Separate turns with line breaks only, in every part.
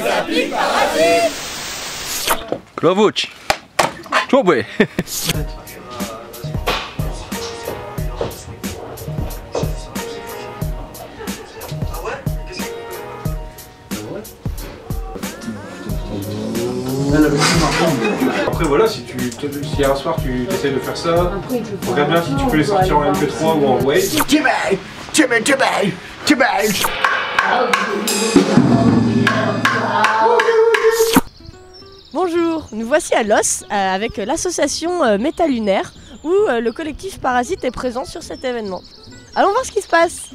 applique parasite.
Klovuch. Człoby.
Après voilà, si un soir tu essaies de faire ça, regarde bien si tu peux les sortir en MP3 ou en WAV.
Bonjour, nous voici à Los avec l'association Métalunaire où le collectif Parasite est présent sur cet événement. Allons voir ce qui se passe.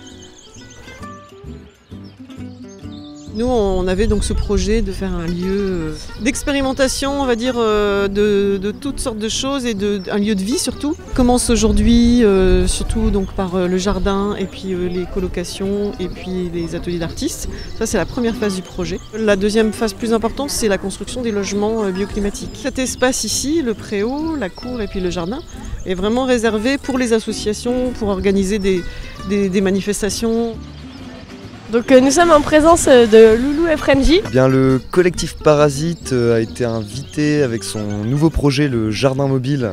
Nous, on avait donc ce projet de faire un lieu d'expérimentation, on va dire, de toutes sortes de choses et un lieu de vie surtout. On commence aujourd'hui surtout donc par le jardin et puis les colocations et puis les ateliers d'artistes. Ça, c'est la première phase du projet. La deuxième phase plus importante, c'est la construction des logements bioclimatiques. Cet espace ici, le préau, la cour et puis le jardin, est vraiment réservé pour les associations, pour organiser des manifestations.
Donc nous sommes en présence de Loulou et Frenji.
Bien, le collectif Parasite a été invité avec son nouveau projet, le Jardin Mobile,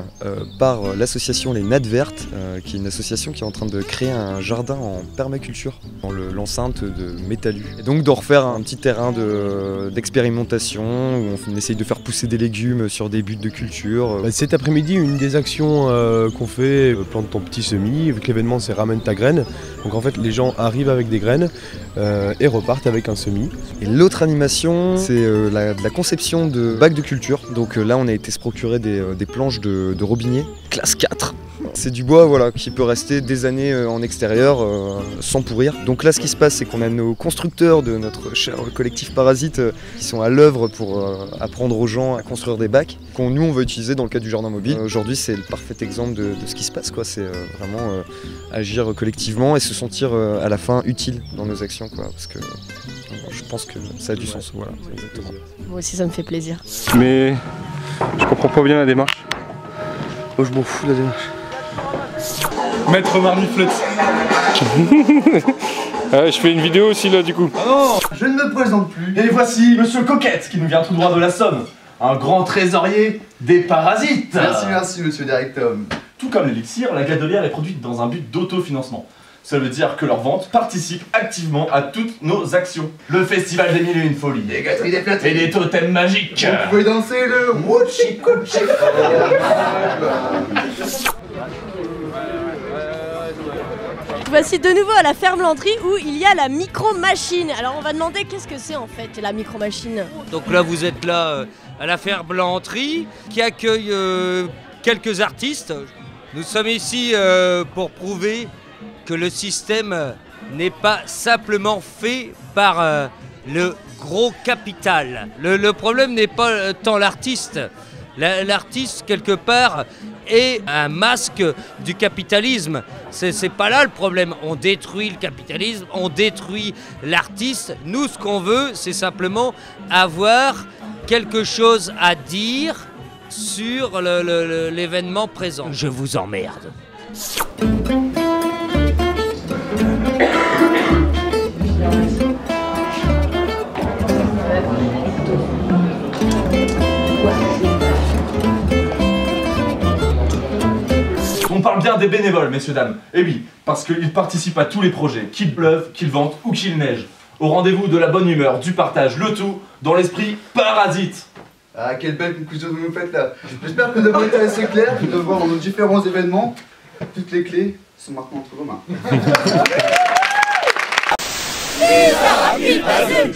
par l'association Les Nattes Vertes, qui est une association qui est en train de créer un jardin en permaculture dans l'enceinte de Métalu. Et donc de refaire un petit terrain d'expérimentation où on essaye de faire pousser des légumes sur des buts de culture.
Cet après-midi, une des actions qu'on fait, plante ton petit semis, vu que l'événement c'est ramène ta graine. Donc en fait les gens arrivent avec des graines et repartent avec un semis.
Et l'autre animation, c'est la conception de bacs de culture. Donc là, on a été se procurer des planches de robinet, classe 4. C'est du bois voilà, qui peut rester des années en extérieur sans pourrir. Donc là, ce qui se passe, c'est qu'on a nos constructeurs de notre cher collectif Parasite qui sont à l'œuvre pour apprendre aux gens à construire des bacs qu'on nous on va utiliser dans le cadre du jardin mobile. Aujourd'hui, c'est le parfait exemple de ce qui se passe, quoi. C'est vraiment agir collectivement et se sentir à la fin utile dans nos actions, quoi, parce que je pense que ça a du sens. Voilà, exactement.
Moi aussi, ça me fait plaisir.
Mais je comprends pas bien la démarche.
Oh, je m'en fous de la démarche.
Maître Marmiflette. Je fais une vidéo aussi là du coup.
Ah non, je ne me présente plus. Et voici Monsieur Coquette qui nous vient tout droit de la Somme. Un grand trésorier des Parasites.
Merci Monsieur Directeur.
Tout comme l'élixir, la gadelière est produite dans un but d'autofinancement. Ça veut dire que leur vente participe activement à toutes nos actions. Le festival des mille et une folies,
Des gâteries, des plâtres
et des totems magiques.
Vous pouvez danser le Wuchi Kuchi.
Voici de nouveau à la ferme Landry où il y a la micro-machine. Alors on va demander qu'est-ce que c'est en fait la micro-machine.
Donc là vous êtes là à la ferme Landry qui accueille quelques artistes. Nous sommes ici pour prouver que le système n'est pas simplement fait par le gros capital. Le problème n'est pas tant l'artiste. L'artiste, quelque part, est un masque du capitalisme. C'est pas là le problème. On détruit le capitalisme, on détruit l'artiste. Nous, ce qu'on veut, c'est simplement avoir quelque chose à dire sur l'événement présent. Je vous emmerde.
On parle bien des bénévoles, messieurs, dames. Et oui, parce qu'ils participent à tous les projets, qu'il pleuve, qu'il vente ou qu'il neige. Au rendez-vous de la bonne humeur, du partage, le tout dans l'esprit Parasite.
Ah, quelle belle conclusion vous nous faites là. J'espère que nous avons été assez clairs de voir dans nos différents événements. Toutes les clés sont maintenant entre vos mains.
Les applique parasite.